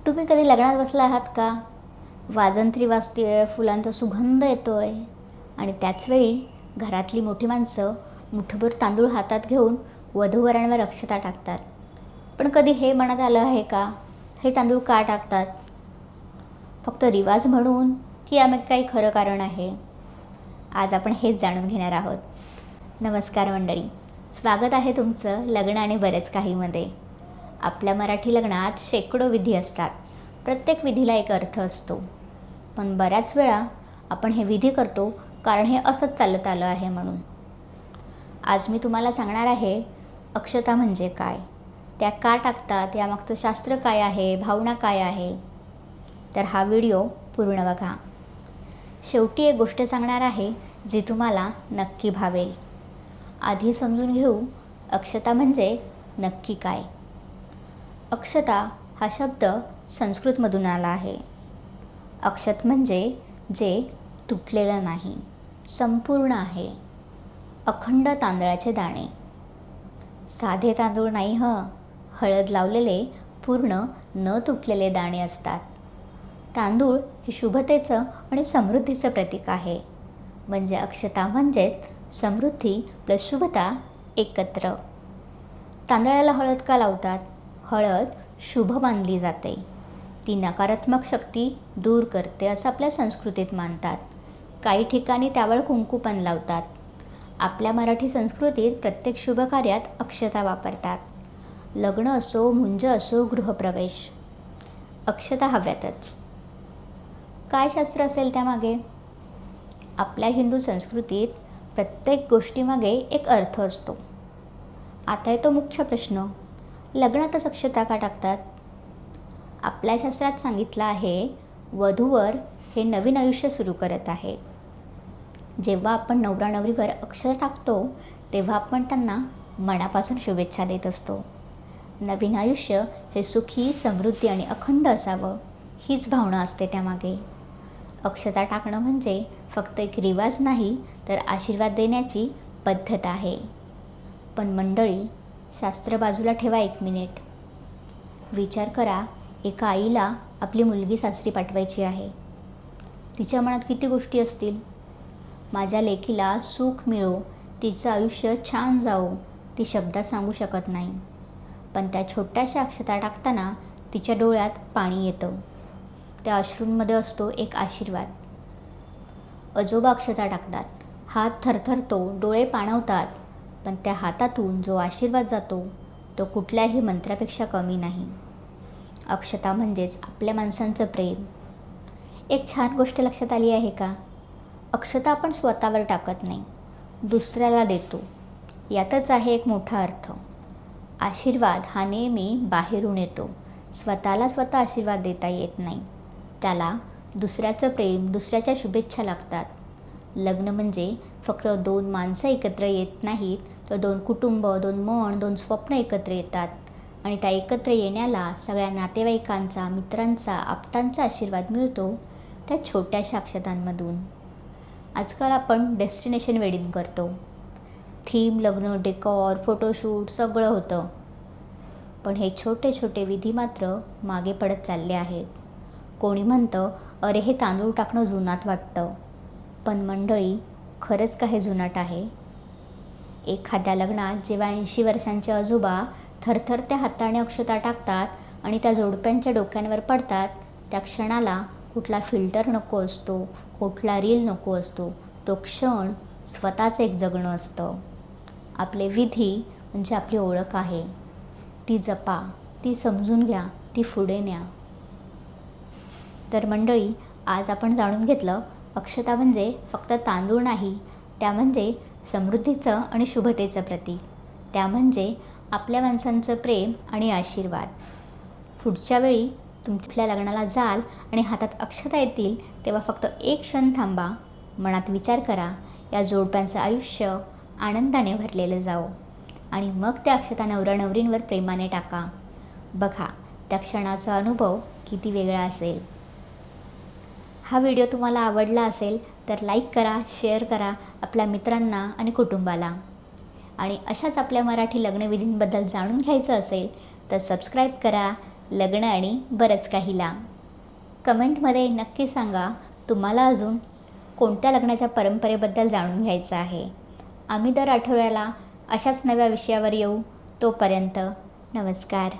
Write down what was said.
तुम्ही कधी लग्नात बसला आहात का? वाजंत्री वाजते, फुलांचा सुगंध येतो आहे आणि त्याचवेळी घरातली मोठी माणसं मुठभर तांदूळ हातात घेऊन वधूवरांवर अक्षता टाकतात. पण कधी हे मनात आलं आहे का, हे तांदूळ का टाकतात? फक्त रिवाज म्हणून की यामागे काही खरं कारण आहे? आज आपण हेच जाणून घेणार आहोत. नमस्कार मंडळी, स्वागत आहे तुमचं लग्न आणि बरेच काहीमध्ये. आपल्या मराठी लग्नात शेकडो विधी असतात. प्रत्येक विधीला एक अर्थ असतो. पण बऱ्याच वेळा आपण हे विधी करतो कारण हे असंच चालत आलं आहे म्हणून. आज मी तुम्हाला सांगणार आहे अक्षता म्हणजे काय, त्या का टाकतात, यामागचं शास्त्र काय आहे, भावना काय आहे. तर हा व्हिडिओ पूर्ण बघा. शेवटी एक गोष्ट सांगणार आहे जी तुम्हाला नक्की भावेल. आधी समजून घेऊ अक्षता म्हणजे नक्की काय. अक्षता हा शब्द संस्कृतमधून आला आहे. अक्षत म्हणजे जे तुटलेलं नाही, संपूर्ण आहे. अखंड तांदळाचे दाणे, साधे तांदूळ नाही हळद लावलेले पूर्ण न तुटलेले दाणे असतात. तांदूळ हे शुभतेचं आणि समृद्धीचं प्रतीक आहे. म्हणजे अक्षता म्हणजेच समृद्धी प्लस शुभता एकत्र. तांदळाला हळद का लावतात? हळद शुभ मानली जाते. ती नकारात्मक शक्ती दूर करते असं आपल्या संस्कृतीत मानतात. काही ठिकाणी त्यावर कुंकू पण लावतात. आपल्या मराठी संस्कृतीत प्रत्येक शुभ कार्यात अक्षता वापरतात. लग्न असो, मुंज असो, गृहप्रवेश, अक्षता हव्यातच. काय शास्त्र असेल त्यामागे? आपल्या हिंदू संस्कृतीत प्रत्येक गोष्टीमागे एक अर्थ असतो. आता येतो मुख्य प्रश्न, लग्नातच अक्षता का टाकतात? आपल्या शास्त्रात सांगितलं आहे वधूवर हे नवीन आयुष्य सुरू करत आहे. जेव्हा आपण नवरा नवरीवर अक्षता टाकतो तेव्हा आपण त्यांना मनापासून शुभेच्छा देत असतो. नवीन आयुष्य हे सुखी, समृद्धी आणि अखंड असावं हीच भावना असते त्यामागे. अक्षता टाकणं म्हणजे फक्त एक रिवाज नाही तर आशीर्वाद देण्याची पद्धत आहे. पण मंडळी, शास्त्र बाजूला ठेवा एक मिनिट. विचार करा, एका आईला आपली मुलगी सासरी पाठवायची आहे. तिच्या मनात किती गोष्टी असतील. माझ्या लेकीला सुख मिळो, तिचं आयुष्य छान जावो, ती शब्दात सांगू शकत नाही. पण त्या छोट्याशा अक्षता टाकताना तिच्या डोळ्यात पाणी येतं. त्या अश्रूंमध्ये असतो एक आशीर्वाद. आजोबा अक्षता टाकतात, हात थरथरतो, डोळे पाणवतात, पण त्या हातातून जो आशीर्वाद जातो तो कुठल्याही मंत्रापेक्षा कमी नाही. अक्षता म्हणजेच आपल्या माणसांचं प्रेम. एक छान गोष्ट लक्षात आली आहे का? अक्षता आपण स्वतःवर टाकत नाही, दुसऱ्याला देतो. यातच आहे एक मोठा अर्थ. आशीर्वाद हा नेहमी बाहेरून येतो. स्वतःला स्वतः आशीर्वाद देता येत नाही. त्याला दुसऱ्याचं प्रेम, दुसऱ्याच्या शुभेच्छा लागतात. लग्न म्हणजे फक्त दोन माणसं एकत्र येत नाहीत, तर दोन कुटुंब, दोन मन, दोन स्वप्न एकत्र येतात. आणि त्या एकत्र येण्याला सगळ्या नातेवाईकांचा, मित्रांचा, आप्तांचा आशीर्वाद मिळतो त्या छोट्याशा अक्षतांमधून. आजकाल आपण डेस्टिनेशन वेडिंग करतो. थीम, लग्न, डेकॉर, फोटोशूट सगळं होतं. पण हे छोटे छोटे विधी मात्र मागे पडत चालले आहेत. कोणी म्हणतं, अरे हे तांदूळ टाकणं जुनाट वाटतं. पण मंडळी, खरंच का हे जुनाट आहे? एखाद्या लग्नात जेव्हा 80 वर्षांचे आजोबा थरथरत्या हाताने अक्षता टाकतात आणि त्या जोडप्यांच्या डोक्यांवर पडतात, त्या क्षणाला कुठला फिल्टर नको असतो, कुठला रील नको असतो. तो क्षण स्वतःच एक जगणं असतं. आपले विधी म्हणजे आपली ओळख आहे. ती जपा, ती समजून घ्या, ती पुढे न्या. तर मंडळी, आज आपण जाणून घेतलं अक्षता म्हणजे फक्त तांदूळ नाही, त्या म्हणजे समृद्धीचं आणि शुभतेचं प्रतीक. त्या म्हणजे आपल्या माणसांचं प्रेम आणि आशीर्वाद. पुढच्या वेळी तुमच्या लग्नाला जाल आणि हातात अक्षता येतील तेव्हा फक्त एक क्षण थांबा, मनात विचार करा, या जोडप्यांचं आयुष्य आनंदाने भरलेलं जावो. आणि मग त्या अक्षता नवरा नवरींवर प्रेमाने टाका. बघा, त्या क्षणाचा अनुभव किती वेगळा असेल. हा व्हिडिओ तुम्हाला आवडला असेल तर लाईक करा, शेअर करा आपल्या मित्रांना आणि कुटुंबाला. आणि अशाच आपल्या मराठी लग्नविधींबद्दल जाणून घ्यायचं असेल तर सबस्क्राईब करा, लग्न आणि बरंच काहीला. कमेंटमध्ये नक्की सांगा तुम्हाला अजून कोणत्या लग्नाच्या परंपरेबद्दल जाणून घ्यायचं आहे. आम्ही दर आठवड्याला अशाच नव्या विषयावर येऊ. तोपर्यंत नमस्कार.